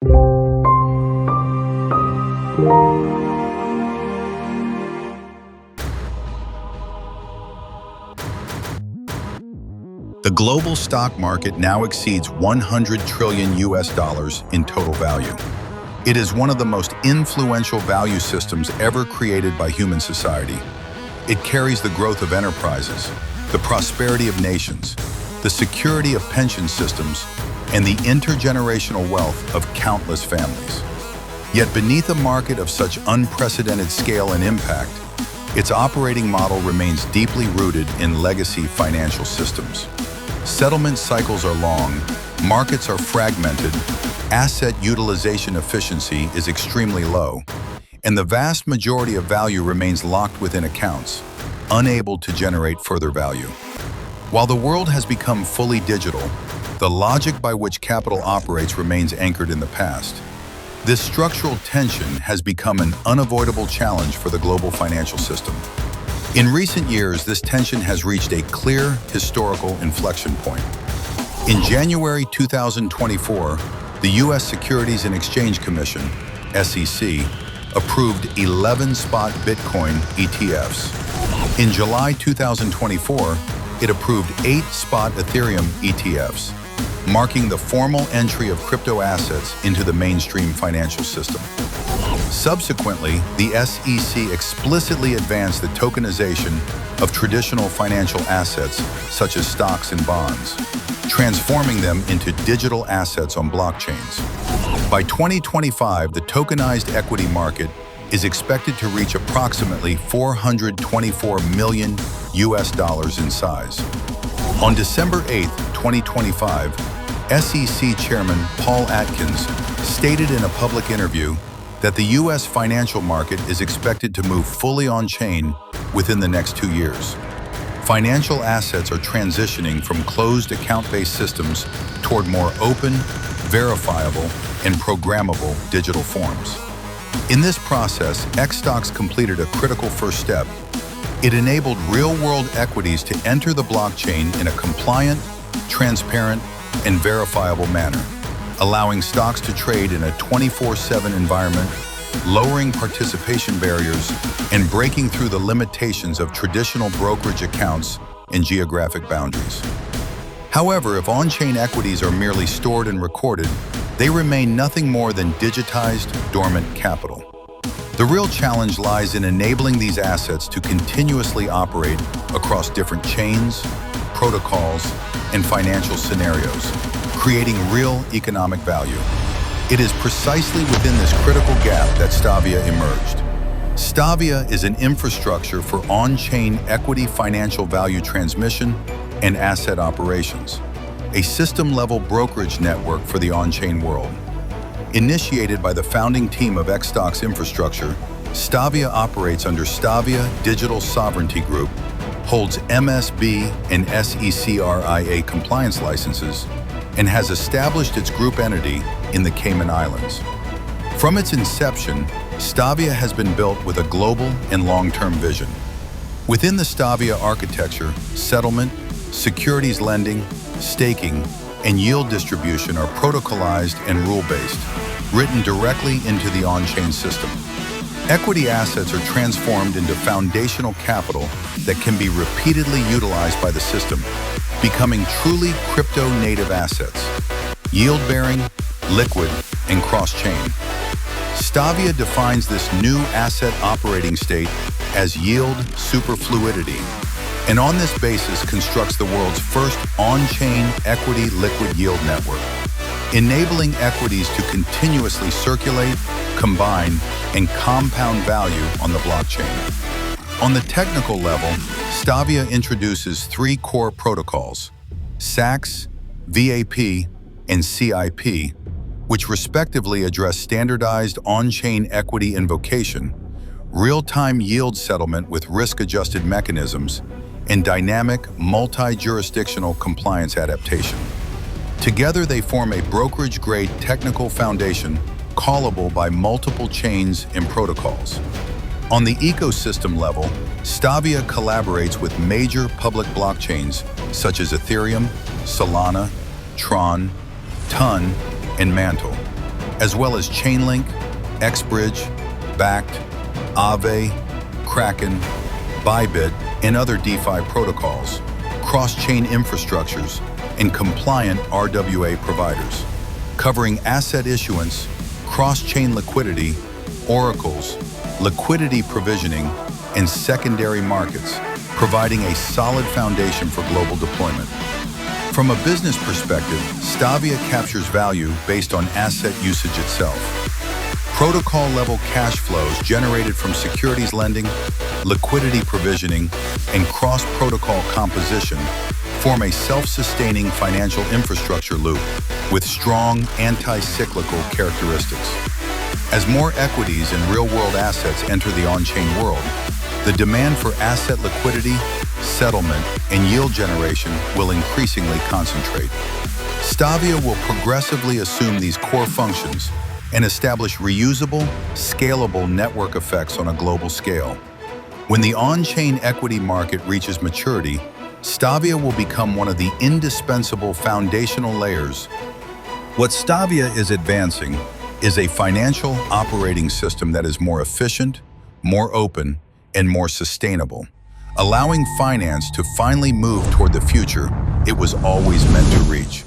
The global stock market now exceeds $100 trillion in total value. It is one of the most influential value systems ever created by human society. It carries the growth of enterprises, the prosperity of nations, the security of pension systems, and the intergenerational wealth of countless families. Yet beneath a market of such unprecedented scale and impact, its operating model remains deeply rooted in legacy financial systems. Settlement cycles are long, markets are fragmented, asset utilization efficiency is extremely low, and the vast majority of value remains locked within accounts, unable to generate further value. While the world has become fully digital, the logic by which capital operates remains anchored in the past. This structural tension has become an unavoidable challenge for the global financial system. In recent years, this tension has reached a clear historical inflection point. In January 2024, the U.S. Securities and Exchange Commission, SEC, approved 11 spot Bitcoin ETFs. In July 2024, it approved 8 spot Ethereum ETFs, marking the formal entry of crypto assets into the mainstream financial system. Subsequently, the SEC explicitly advanced the tokenization of traditional financial assets such as stocks and bonds, transforming them into digital assets on blockchains. By 2025, the tokenized equity market is expected to reach approximately $424 million in size. On December 8, 2025, SEC Chairman Paul Atkins stated in a public interview that the U.S. financial market is expected to move fully on-chain within the next 2 years. Financial assets are transitioning from closed account-based systems toward more open, verifiable, and programmable digital forms. In this process, xStocks completed a critical first step. It enabled real-world equities to enter the blockchain in a compliant, transparent, and verifiable manner, allowing stocks to trade in a 24/7 environment, lowering participation barriers, and breaking through the limitations of traditional brokerage accounts and geographic boundaries. However, if on-chain equities are merely stored and recorded, they remain nothing more than digitized, dormant capital. The real challenge lies in enabling these assets to continuously operate across different chains, protocols, and financial scenarios, creating real economic value. It is precisely within this critical gap that STAVIA emerged. STAVIA is an infrastructure for on-chain equity financial value transmission and asset operations, a system-level brokerage network for the on-chain world. Initiated by the founding team of xStocks infrastructure, STAVIA operates under STAVIA Digital Sovereignty Group, holds MSB and SECRIA compliance licenses, and has established its group entity in the Cayman Islands. From its inception, STAVIA has been built with a global and long-term vision. Within the STAVIA architecture, settlement, securities lending, staking, and yield distribution are protocolized and rule-based, written directly into the on-chain system. Equity assets are transformed into foundational capital that can be repeatedly utilized by the system, becoming truly crypto-native assets, yield-bearing, liquid, and cross-chain. STAVIA defines this new asset operating state as yield superfluidity, and on this basis constructs the world's first on-chain equity liquid yield network, enabling equities to continuously circulate, combine, and compound value on the blockchain. On the technical level, STAVIA introduces 3 core protocols, SAX, VAP, and CIP, which respectively address standardized on-chain equity invocation, real-time yield settlement with risk-adjusted mechanisms, and dynamic multi-jurisdictional compliance adaptation. Together, they form a brokerage-grade technical foundation callable by multiple chains and protocols. On the ecosystem level, STAVIA collaborates with major public blockchains such as Ethereum, Solana, Tron, Ton, and Mantle, as well as Chainlink, XBridge, Backed, Aave, Kraken, Bybit, and other DeFi protocols, cross-chain infrastructures, and compliant RWA providers, covering asset issuance, cross-chain liquidity, oracles, liquidity provisioning, and secondary markets, providing a solid foundation for global deployment. From a business perspective, STAVIA captures value based on asset usage itself. Protocol-level cash flows generated from securities lending, liquidity provisioning, and cross-protocol composition form a self-sustaining financial infrastructure loop with strong anti-cyclical characteristics. As more equities and real-world assets enter the on-chain world, the demand for asset liquidity, settlement, and yield generation will increasingly concentrate. STAVIA will progressively assume these core functions and establish reusable, scalable network effects on a global scale. When the on-chain equity market reaches maturity, STAVIA will become one of the indispensable foundational layers. What STAVIA is advancing is a financial operating system that is more efficient, more open, and more sustainable, allowing finance to finally move toward the future it was always meant to reach.